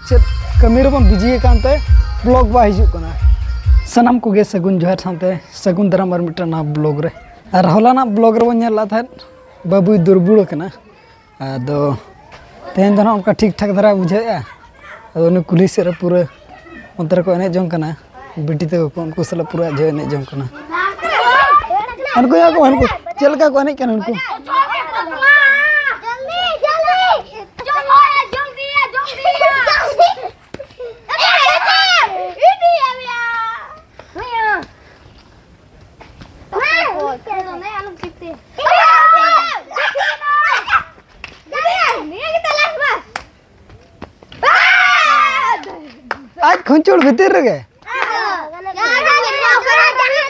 Check कमी रे बन बिजी कानते ब्लॉग बा हिजुक कना सनम को गे सगुन जोहर सानते सगुन दराम और मिटा ना ब्लॉग रे और हलाना ब्लॉग रे बन नेला था बाबू दुर्बुड़ कना आदो तेन दना उनका ठीक ठाक धरा बुझाया आदो ने कुली से पूरा अंतर को एने जों कना बिटी ते को उनको सला पूरा जो एने जों कना उनको या को उनको चलका को एने कना उनको आज खंचोड़ भीतर रे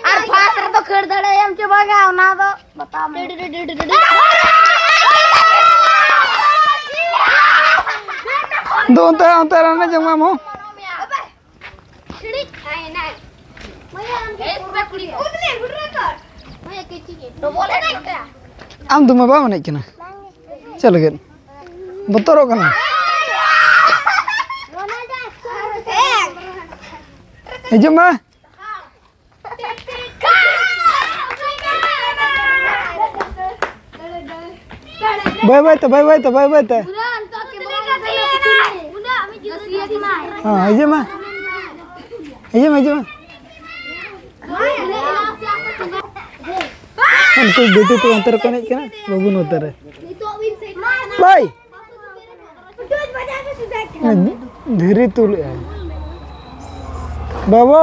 और फास्ट रे तो खड़ दड़े एम चबागा ना दो बता दो अंतर आने जमा मो छिड़ी खाए ना मैं पूरा कुड़ी उतने गुडरे कर मैं केची के तो बोले नहीं क्या आम तुम बा मने किना चल गे बतरो कना जमा बाय बाय तो हाँ जमा उनको बेटे तो अंतर कने के ना बाबू न उतर बाय धीरे तुल बाबू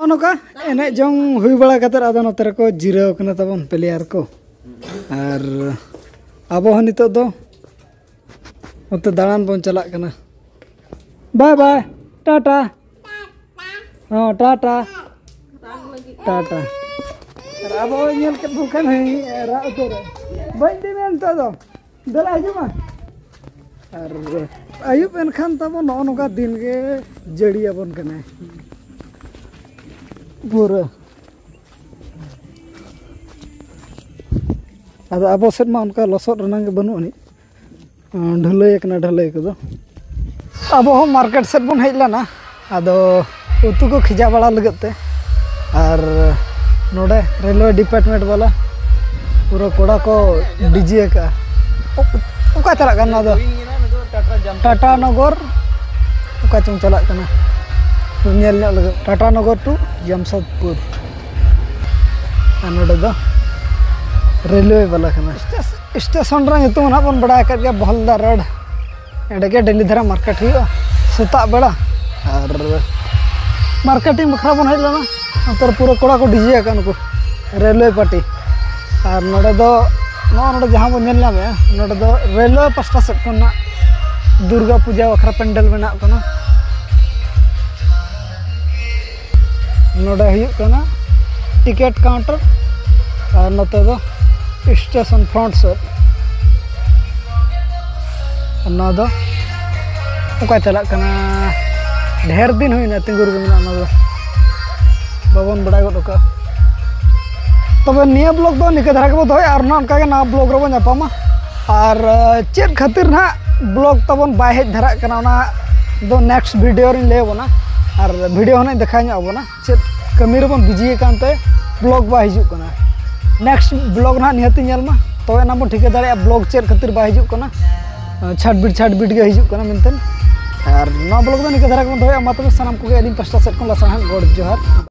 नौका एने जों हुई बड़ा कतर आदो नतर को जिराव कना तबन प्लेयर को और आबो नितो दो ओते दालान बन चला कना बाय बाय टाटा हां टाटा और आबो नेल के भूखन है रा उतर बन दिमेन तो दो दला हिजुमा और आयुब एनखान तबो नो नोका दिन के जड़िया बन कना पूरा अब अब सेट में उनका लसोद रना के बनू अनि ढलई कना ढलई को अब हम मार्केट सेट बन हेज लना आदो उतु को खिजा बड़ा लगते और नोडे रेलवे डिपार्टमेंट वाला पूरा कोड़ा को डीजे का ओका चला करना दो टाटा नगर ओका चम चला करना टाटा नगर टू जमशेदपुर दो रेलवे वाला स्टेशन ना बन बड़ा कर बहलदा रोड एडे डेली धरा मार्केट हुआ सेता बेड़ा और मार्केटिंग बखरा बन हेज लेना अंतर पूरा कोड़ा को डीजे को रेलवे पार्टी और नोडे दो नो जहाँ बन नोडे दो रेलवे पास्टा सेट खना दुर्गा पूजा बखरा पेंडल बना कना नोडे हुयुग कना टिकेट काउंटर और नोते दो स्टेशन फ्रंट सेट ना दो ओका चला कना ढेर दिन हुई ना तिंगुर के मेना बाबन बड़ा गद का तब निया ब्लॉग दो निका धारा के दोय और ना उनका ना ब्लॉग रे नापामा और चेक खातिर ना ब्लॉग तबन बाय हेज धारा कना ना दो नेक्स्ट वीडियो रे ले बोना और वीडियो होना देखा बोना चेक कमी रे बन बिजी कानते ब्लॉग बा हिजु कना नेक्स्ट ब्लॉग ना निहती नेलमा तो ना बन ठिका दाड़े ब्लॉग चेक खातिर बा हिजु कना छाट बीट के हिजु कना मेनतेन और ना ब्लॉग दो निका धारा के दोय मा तबे सनाम को अली पास्टा सेट को लसहान गोड जोहार।